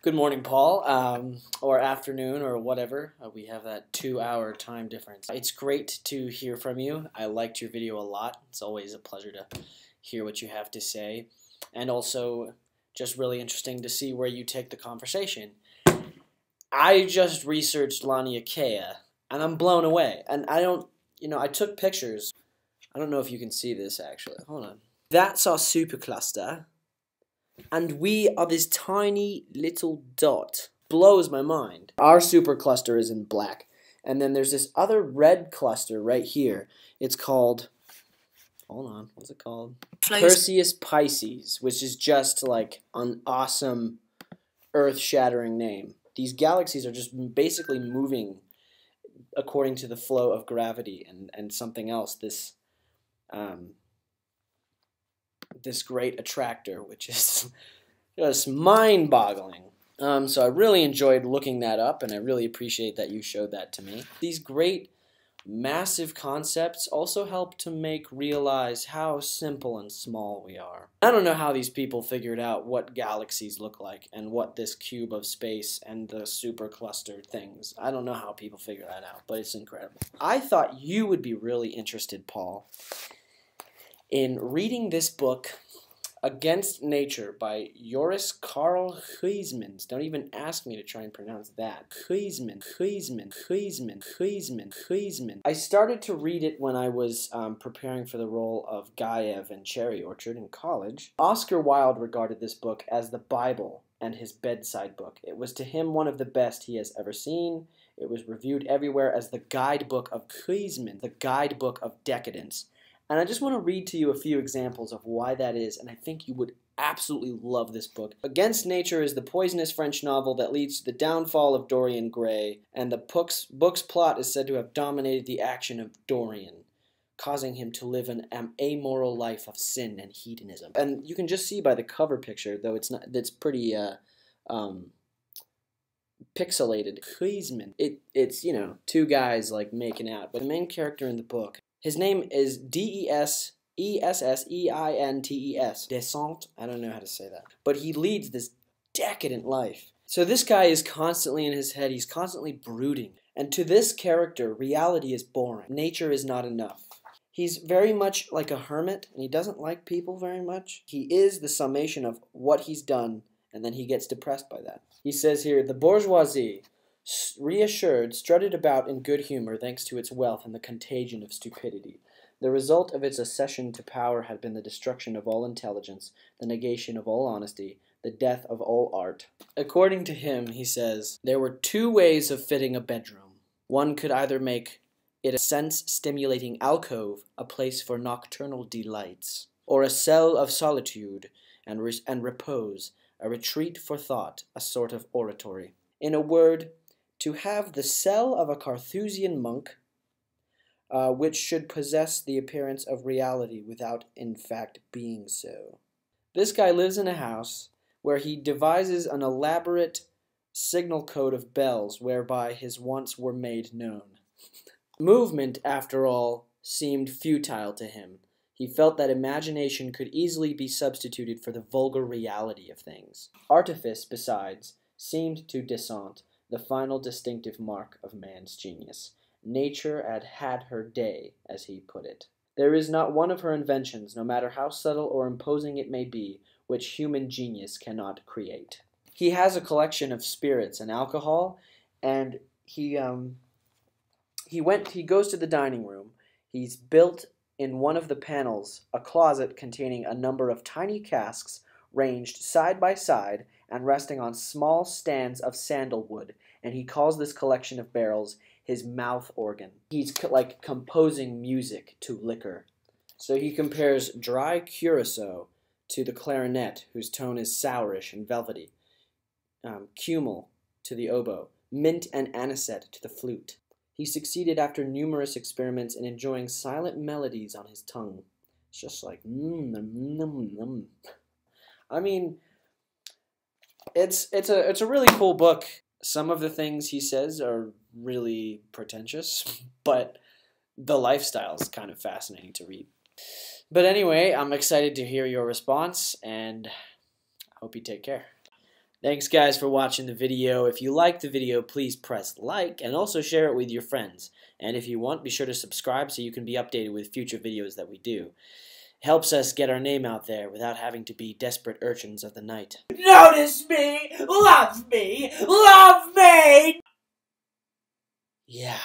Good morning, Paul, or afternoon, or whatever. We have that 2-hour time difference. It's great to hear from you. I liked your video a lot. It's always a pleasure to hear what you have to say. And also, just really interesting to see where you take the conversation. I just researched Laniakea, and I'm blown away. And I took pictures. I don't know if you can see this, actually. Hold on. That's our supercluster. And we are this tiny little dot. Blows my mind. Our supercluster is in black. And then there's this other red cluster right here. It's called, hold on, what's it called? Perseus Pisces, which is just like an awesome, earth-shattering name. These galaxies are just basically moving according to the flow of gravity and something else, this great attractor, which is just mind-boggling. So I really enjoyed looking that up, and I really appreciate that you showed that to me. These great, massive concepts also help to realize how simple and small we are. I don't know how these people figured out what galaxies look like and what this cube of space and the supercluster things. I don't know how people figure that out, but it's incredible. I thought you would be really interested, Paul, in reading this book, Against Nature, by Joris Karl Huysmans. Don't even ask me to try and pronounce that. Huysmans. I started to read it when I was preparing for the role of Gaev in Cherry Orchard in college. Oscar Wilde regarded this book as the Bible and his bedside book. It was to him one of the best he has ever seen. It was reviewed everywhere as the guidebook of Huysmans, the guidebook of decadence. And I just want to read to you a few examples of why that is, and I think you would absolutely love this book. Against Nature is the poisonous French novel that leads to the downfall of Dorian Gray, and the book's plot is said to have dominated the action of Dorian, causing him to live an amoral life of sin and hedonism. And you can just see by the cover picture, though it's pretty pixelated. Huysmans. It's two guys like making out, but the main character in the book, his name is Desseentes. Descent. I don't know how to say that. But he leads this decadent life. So this guy is constantly in his head. He's constantly brooding. And to this character, reality is boring. Nature is not enough. He's very much like a hermit, and he doesn't like people very much. He is the summation of what he's done, and then he gets depressed by that. He says here, the bourgeoisie, reassured, strutted about in good humor thanks to its wealth and the contagion of stupidity. The result of its accession to power had been the destruction of all intelligence, the negation of all honesty, the death of all art. According to him, he says, there were two ways of fitting a bedroom. One could either make it a sense-stimulating alcove, a place for nocturnal delights, or a cell of solitude and repose, a retreat for thought, a sort of oratory. In a word, to have the cell of a Carthusian monk, which should possess the appearance of reality without in fact being so. This guy lives in a house where he devises an elaborate signal code of bells whereby his wants were made known. Movement, after all, seemed futile to him. He felt that imagination could easily be substituted for the vulgar reality of things. Artifice, besides, seemed to Descent the final distinctive mark of man's genius. Nature had her day, as he put it. There is not one of her inventions, no matter how subtle or imposing it may be, which human genius cannot create. He has a collection of spirits and alcohol, and he goes to the dining room. He's built in one of the panels a closet containing a number of tiny casks ranged side by side and resting on small stands of sandalwood, and he calls this collection of barrels his mouth organ. He's like composing music to liquor. So he compares dry curacao to the clarinet, whose tone is sourish and velvety, cumel to the oboe, mint and anisette to the flute. He succeeded after numerous experiments in enjoying silent melodies on his tongue. It's just like, I mean, it's a really cool book. Some of the things he says are really pretentious, but the lifestyle is kind of fascinating to read. But anyway, I'm excited to hear your response, and I hope you take care. Thanks guys for watching the video. If you liked the video, please press like and also share it with your friends. And if you want, be sure to subscribe so you can be updated with future videos that we do. Helps us get our name out there without having to be desperate urchins of the night. Notice me! Love me! Love me! Yeah.